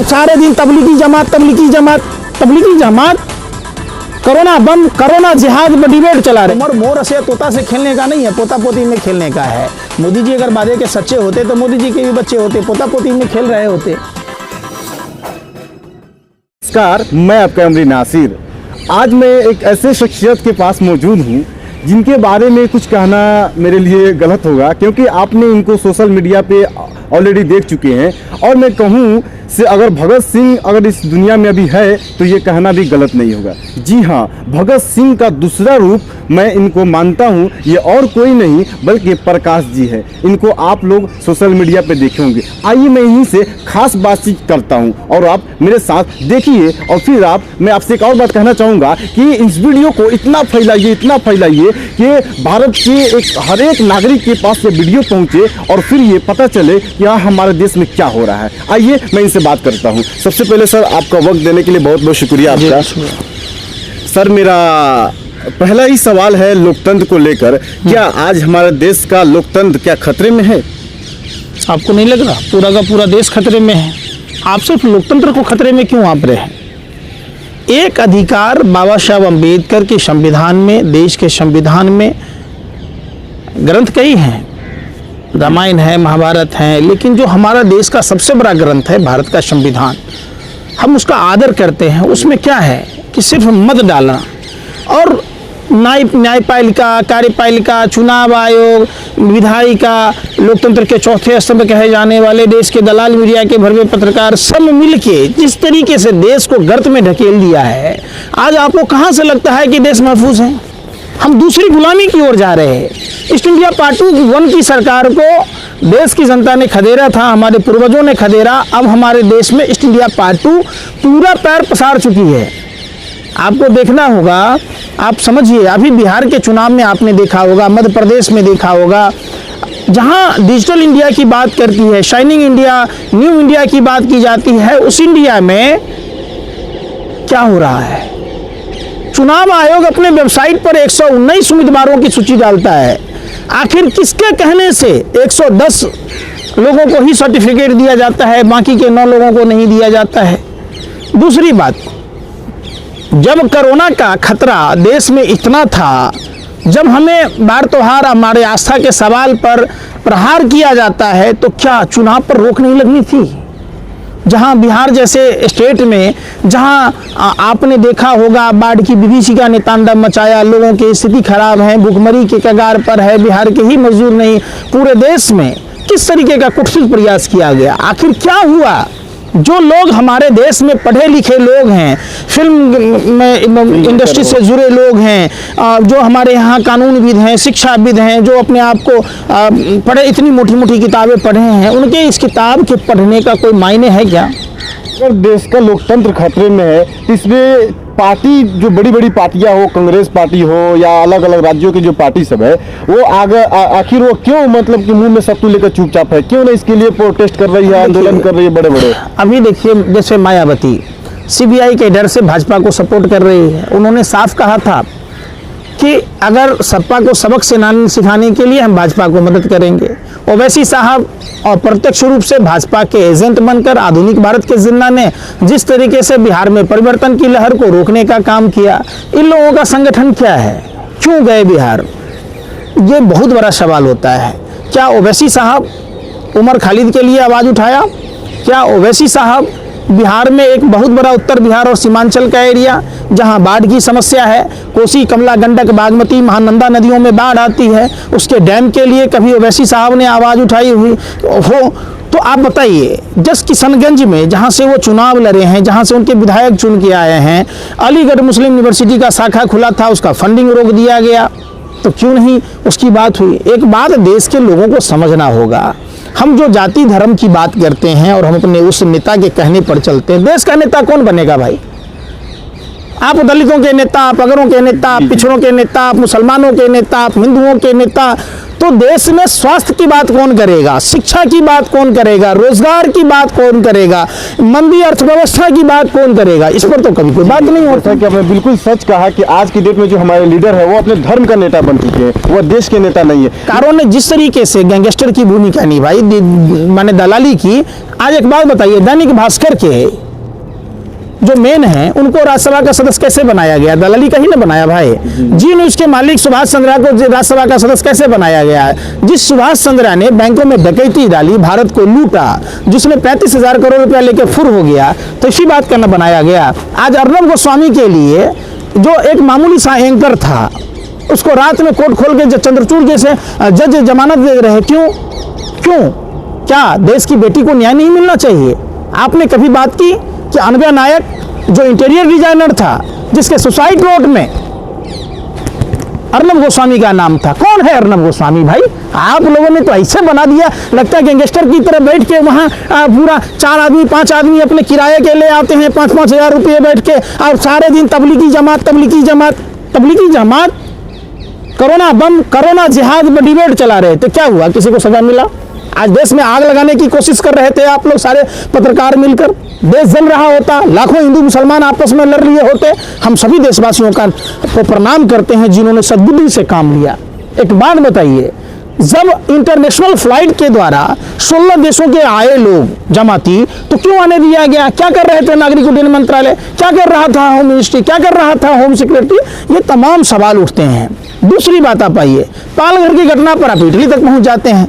सारे दिन तबलीगी जमात, तबलीगी जमात, तबलीगी जमात। कोरोना बम, कोरोना जिहाद में डिबेट चला रहे। उमर मोर से तोता से खेलने का नहीं है, पोता पोती में खेलने का है। मोदी जी अगर वादे के सच्चे होते तो मोदी जी के भी बच्चे होते, पोता पोती में खेल रहे होते। नमस्कार, मैं आपका अमरी नासिर। आज मैं एक ऐसे शख्सियत के पास मौजूद हूँ जिनके बारे में कुछ कहना मेरे लिए गलत होगा, क्योंकि आपने इनको सोशल मीडिया पे ऑलरेडी देख चुके हैं। और मैं कहूँ से अगर भगत सिंह अगर इस दुनिया में अभी है तो ये कहना भी गलत नहीं होगा। जी हाँ, भगत सिंह का दूसरा रूप मैं इनको मानता हूँ। ये और कोई नहीं बल्कि प्रकाश जी है। इनको आप लोग सोशल मीडिया पे देखे होंगे। आइए मैं यहीं से खास बातचीत करता हूँ और आप मेरे साथ देखिए। और फिर मैं आपसे एक और बात कहना चाहूँगा कि इस वीडियो को इतना फैलाइए कि भारत के हर एक नागरिक के पास ये वीडियो पहुँचे और फिर ये पता चले कि हाँ, हमारे देश में क्या हो रहा है। आइए मैं इनसे बात करता हूं। सबसे पहले सर, आपका वक्त देने के लिए बहुत बहुत शुक्रिया आपका। सर, मेरा पहला ही सवाल है लोकतंत्र को लेकर। क्या आज हमारे देश का लोकतंत्र क्या खतरे में है? आपको नहीं लग रहा पूरा का पूरा देश खतरे में है? आप सिर्फ लोकतंत्र को खतरे में क्यों आप रहे हैं? एक अधिकार बाबा साहब अम्बेडकर के संविधान में, देश के संविधान में ग्रंथ कई हैं, रामायण है, महाभारत है, लेकिन जो हमारा देश का सबसे बड़ा ग्रंथ है भारत का संविधान, हम उसका आदर करते हैं। उसमें क्या है कि सिर्फ मत डालना और न्यायपालिका, कार्यपालिका, चुनाव आयोग, विधायिका, लोकतंत्र के चौथे स्तंभ कहे जाने वाले देश के दलाल, मीडिया के भरवे पत्रकार सब मिलके जिस तरीके से देश को गर्त में ढकेल दिया है, आज आपको कहाँ से लगता है कि देश महफूज है? हम दूसरी गुलामी की ओर जा रहे हैं। ईस्ट इंडिया पार्टी 1 की सरकार को देश की जनता ने खदेड़ा था, हमारे पूर्वजों ने खदेड़ा। अब हमारे देश में ईस्ट इंडिया पार्टी पूरा पैर पसार चुकी है। आपको देखना होगा, आप समझिए, अभी बिहार के चुनाव में आपने देखा होगा, मध्य प्रदेश में देखा होगा, जहां डिजिटल इंडिया की बात करती है, शाइनिंग इंडिया, न्यू इंडिया की बात की जाती है, उस इंडिया में क्या हो रहा है? चुनाव आयोग अपने वेबसाइट पर 119 उम्मीदवारों की सूची डालता है। आखिर किसके कहने से 110 लोगों को ही सर्टिफिकेट दिया जाता है, बाकी के 9 लोगों को नहीं दिया जाता है? दूसरी बात, जब कोरोना का खतरा देश में इतना था, जब हमें बार त्योहार हमारे आस्था के सवाल पर प्रहार किया जाता है, तो क्या चुनाव पर रोक नहीं लगनी थी? जहां बिहार जैसे स्टेट में, जहां आपने देखा होगा बाढ़ की विभीषिका ने तांडव मचाया, लोगों की स्थिति खराब है, भुखमरी के कगार पर है, बिहार के ही मजदूर नहीं, पूरे देश में किस तरीके का कुत्सित प्रयास किया गया? आखिर क्या हुआ? जो लोग हमारे देश में पढ़े लिखे लोग हैं, फिल्म में इंडस्ट्री से जुड़े लोग हैं, जो हमारे यहाँ कानूनविद हैं, शिक्षाविद हैं, जो अपने आप को पढ़े, इतनी मोटी मोटी किताबें पढ़े हैं, उनके इस किताब के पढ़ने का कोई मायने है क्या? अगर देश का लोकतंत्र खतरे में है, इसमें पार्टी, जो बड़ी बड़ी पार्टियां हो, कांग्रेस पार्टी हो या अलग अलग राज्यों की जो पार्टी सब है, वो आखिर वो क्यों मतलब कि मुंह में सत्तू लेकर चुपचाप है? क्यों ना इसके लिए प्रोटेस्ट कर रही है, आंदोलन कर रही है बड़े बड़े? अभी देखिए, जैसे मायावती सीबीआई के डर से भाजपा को सपोर्ट कर रही है। उन्होंने साफ कहा था कि अगर सपा को सबक सिखाने के लिए हम भाजपा को मदद करेंगे। ओवैसी साहब और प्रत्यक्ष रूप से भाजपा के एजेंट बनकर आधुनिक भारत के जिन्ना ने जिस तरीके से बिहार में परिवर्तन की लहर को रोकने का काम किया, इन लोगों का संगठन क्या है? क्यों गए बिहार? ये बहुत बड़ा सवाल होता है। क्या ओवैसी साहब उमर खालिद के लिए आवाज़ उठाया? क्या ओवैसी साहब बिहार में एक बहुत बड़ा उत्तर बिहार और सीमांचल का एरिया जहां बाढ़ की समस्या है, कोसी, कमला, गंडक, बागमती, महानंदा नदियों में बाढ़ आती है, उसके डैम के लिए कभी ओवैसी साहब ने आवाज़ उठाई हुई हो? तो आप बताइए, जस्ट किशनगंज में जहां से वो चुनाव लड़े हैं, जहां से उनके विधायक चुन के आए हैं, अलीगढ़ मुस्लिम यूनिवर्सिटी का शाखा खुला था, उसका फंडिंग रोक दिया गया, तो क्यों नहीं उसकी बात हुई? एक बात देश के लोगों को समझना होगा, हम जो जाति धर्म की बात करते हैं और हम अपने उस नेता के कहने पर चलते हैं, देश का नेता कौन बनेगा भाई? आप दलितों के नेता, आप अगरों के नेता, आप पिछड़ों के नेता, आप मुसलमानों के नेता, आप हिंदुओं के नेता, तो देश में स्वास्थ्य की बात कौन करेगा, शिक्षा की बात कौन करेगा, रोजगार की बात कौन करेगा, मंदी अर्थव्यवस्था की बात कौन करेगा? इस पर तो कभी कोई बात नहीं होती। कि आपने बिल्कुल सच कहा कि आज की डेट में जो हमारे लीडर है वो अपने धर्म का नेता बन चुके हैं, वो देश के नेता नहीं है। कारों ने जिस तरीके से गैंगस्टर की भूमिका निभाई, माने दलाली की। आज एक बात बताइए, दैनिक भास्कर के जो मेन है उनको राज्यसभा का सदस्य कैसे बनाया गया? दलाली का ही ना बनाया भाई। जी न्यूज के मालिक सुभाष चंद्रा को राज्यसभा का सदस्य कैसे बनाया गया है? जिस सुभाष चंद्रा ने बैंकों में डकैती डाली, भारत को लूटा, जिसने 35,000 करोड़ रुपया लेके फुर हो गया, तो इसी बात का न बनाया गया। आज अर्नब गोस्वामी के लिए जो एक मामूली सा एंकर था, उसको रात में कोर्ट खोल के चंद्रचूड़ जैसे जज जमानत दे रहे। क्यों? क्या देश की बेटी को न्याय नहीं मिलना चाहिए? आपने कभी बात की कि अनव्या नायक जो इंटीरियर डिजाइनर था, जिसके सुसाइड नोट में अर्नब गोस्वामी का नाम था? कौन है अर्नब गोस्वामी भाई? आप लोगों ने तो ऐसे बना दिया, लगता है गैंगस्टर की तरह बैठ के वहाँ पूरा 4 आदमी 5 आदमी अपने किराए के ले आते हैं, 5-5 हज़ार रुपये बैठ के, और सारे दिन तबलीगी जमात कोरोना बम, कोरोना जिहाद पर डिबेट चला रहे थे। क्या हुआ? किसी को सजा मिला? आज देश में आग लगाने की कोशिश कर रहे थे आप लोग सारे पत्रकार मिलकर, देश जल रहा होता, लाखों हिंदू मुसलमान आपस में लड़ लिए होते। हम सभी देशवासियों का प्रणाम करते हैं जिन्होंने सद्बुद्धि से काम लिया। एक बात बताइए, जब इंटरनेशनल फ्लाइट के द्वारा 16 देशों के आए लोग जमाती, तो क्यों आने दिया गया? क्या कर रहे थे नागरिक उड्डयन मंत्रालय? क्या कर रहा था होम मिनिस्ट्री? क्या कर रहा था होम सिक्योरिटी? ये तमाम सवाल उठते हैं। दूसरी बात आप आइए, पालघर की घटना पर आप इटली तक पहुंच जाते हैं।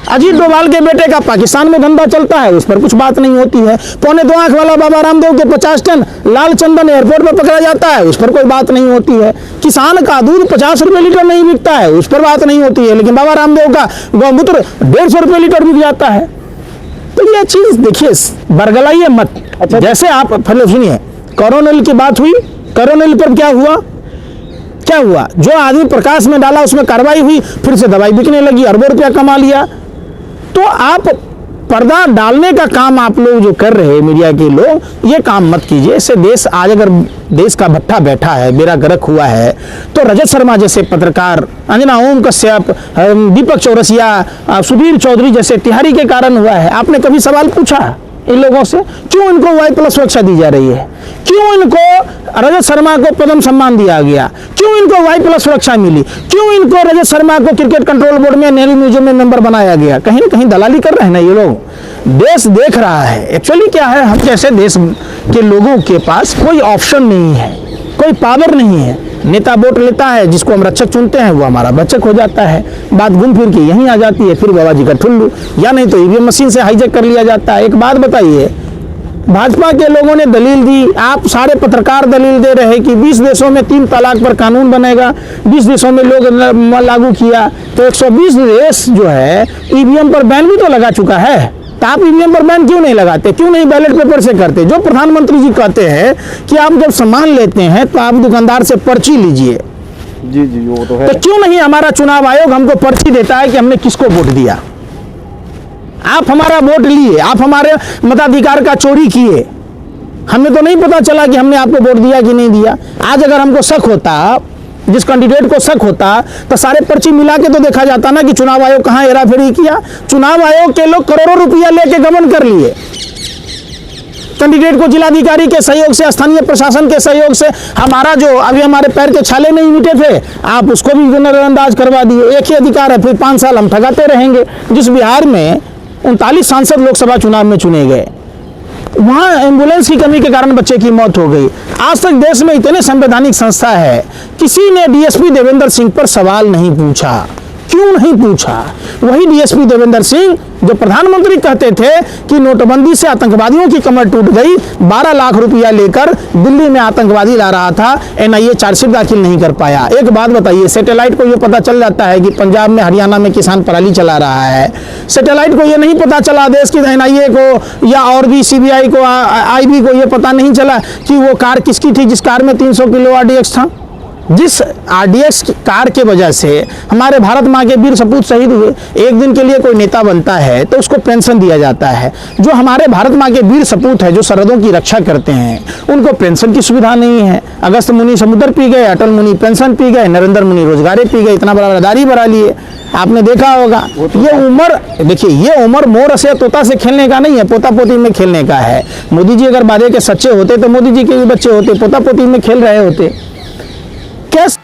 अजीत डोभाल के बेटे का पाकिस्तान में धंधा चलता है, उस पर कुछ बात नहीं होती है। 2.25 आंख वाला बाबा रामदेव के 50 टन लाल चंदन एयरपोर्ट पर पकड़ा जाता है, उस पर कोई बात नहीं होती है। किसान का दूध 50 रुपए लीटर नहीं बिकता है, उस पर बात नहीं होती है। लेकिन बाबा रामदेव का गौमूत्र 150 रुपए लीटर बिक जाता है। तो ये चीज देखिए, बरगलाइए मत। अच्छा, जैसे आप पहले सुनिए, कोरोनिल की बात हुई, कोरोनिल पर क्या हुआ? जो आदमी प्रकाश में डाला उसमें कार्रवाई हुई, फिर से दवाई बिकने लगी, अरबों रुपया कमा लिया। तो आप पर्दा डालने का काम आप लोग जो कर रहे हैं, मीडिया के लोग, ये काम मत कीजिए। इससे देश, आज अगर देश का भट्टा बैठा है, बेड़ा गर्क हुआ है, तो रजत शर्मा जैसे पत्रकार, अंजना ओम कश्यप, दीपक चौरसिया, सुधीर चौधरी जैसे तिहारी के कारण हुआ है। आपने कभी सवाल पूछा इन लोगों से, क्यों इनको Y+ सुरक्षा दी जा रही है? क्यों इनको रजत शर्मा को पद्म सम्मान दिया गया? क्यों इनको Y+ सुरक्षा मिली? क्यों इनको रजत शर्मा को क्रिकेट कंट्रोल बोर्ड में, नेहरू म्यूजियम में मेंबर बनाया गया? कहीं ना कहीं दलाली कर रहे हैं ना ये लोग। देश देख रहा है। एक्चुअली क्या है, हम जैसे देश के लोगों के पास कोई ऑप्शन नहीं है, कोई पावर नहीं है। नेता वोट लेता है, जिसको हम रक्षक चुनते हैं वो हमारा बचक हो जाता है, बात घूम फिर के यहीं आ जाती है, फिर बाबा जी का ठुल्लू, या नहीं तो ईवीएम मशीन से हाईजैक कर लिया जाता है। एक बात बताइए, भाजपा के लोगों ने दलील दी, आप सारे पत्रकार दलील दे रहे कि 20 देशों में 3 तलाक पर कानून बनेगा, 20 देशों में लोग लागू किया, तो 120 देश जो है ईवीएम पर बैन भी तो लगा चुका है। तो आप ईवीएम पर बैन क्यों नहीं लगाते? क्यों नहीं बैलेट पेपर से करते? जो प्रधानमंत्री जी कहते हैं कि आप जब सामान लेते हैं तो आप दुकानदार से पर्ची लीजिए। जी वो तो है। तो क्यों नहीं हमारा चुनाव आयोग हमको पर्ची देता है कि हमने किसको वोट दिया? आप हमारा वोट लिए, आप हमारे मताधिकार का चोरी किए, हमें तो नहीं पता चला कि हमने आपको वोट दिया कि नहीं दिया। आज अगर हमको शक होता, जिस कैंडिडेट को शक होता, तो सारे पर्ची मिला के तो देखा जाता ना कि चुनाव आयोग कहाँ हेराफेरी किया। चुनाव आयोग के लोग करोड़ों रुपया लेके गबन कर लिए। कैंडिडेट को जिलाधिकारी के सहयोग से, स्थानीय प्रशासन के सहयोग से, हमारा जो अभी हमारे पैर के छाले नहीं मिटे थे, आप उसको भी नजरअंदाज करवा दिए। एक ही अधिकार है, फिर 5 साल हम ठगाते रहेंगे। जिस बिहार में 39 सांसद लोकसभा चुनाव में चुने गए, वहाँ एम्बुलेंस की कमी के कारण बच्चे की मौत हो गई। आज तक देश में इतने संवैधानिक संस्था है, किसी ने डीएसपी देवेंद्र सिंह पर सवाल नहीं पूछा। क्यों नहीं पूछा? वही डीएसपी देवेंद्र सिंह जो प्रधानमंत्री कहते थे कि नोटबंदी से आतंकवादियों की कमर टूट गई, 12 लाख रुपया लेकर दिल्ली में आतंकवादी ला रहा था, एनआईए चार्जशीट दाखिल नहीं कर पाया। एक बात बताइए, सैटेलाइट को ये पता चल जाता है कि पंजाब में, हरियाणा में किसान पराली चला रहा है। सैटेलाइट को ये नहीं पता चला, देश की एनआईए को या और भी सीबीआई को, आईबी को ये पता नहीं चला कि वो कार किसकी थी जिस कार में 300 किलो RDX था। जिस आरडीएक्स कार के वजह से हमारे भारत माँ के वीर सपूत शहीद हुए, एक दिन के लिए कोई नेता बनता है तो उसको पेंशन दिया जाता है। जो हमारे भारत माँ के वीर सपूत है, जो सरहदों की रक्षा करते हैं, उनको पेंशन की सुविधा नहीं है। अगस्त मुनि समुद्र पी गए, अटल मुनि पेंशन पी गए, नरेंद्र मुनि रोजगारे पी गए, इतना बड़ा दारी बढ़ा लिए। आपने देखा होगा ये उम्र, देखिए ये उम्र मोर से तोता से खेलने का नहीं है, पोता पोती में खेलने का है। मोदी जी अगर वादे के सच्चे होते तो मोदी जी के भी बच्चे होते, पोता पोती में खेल रहे होते। कैसे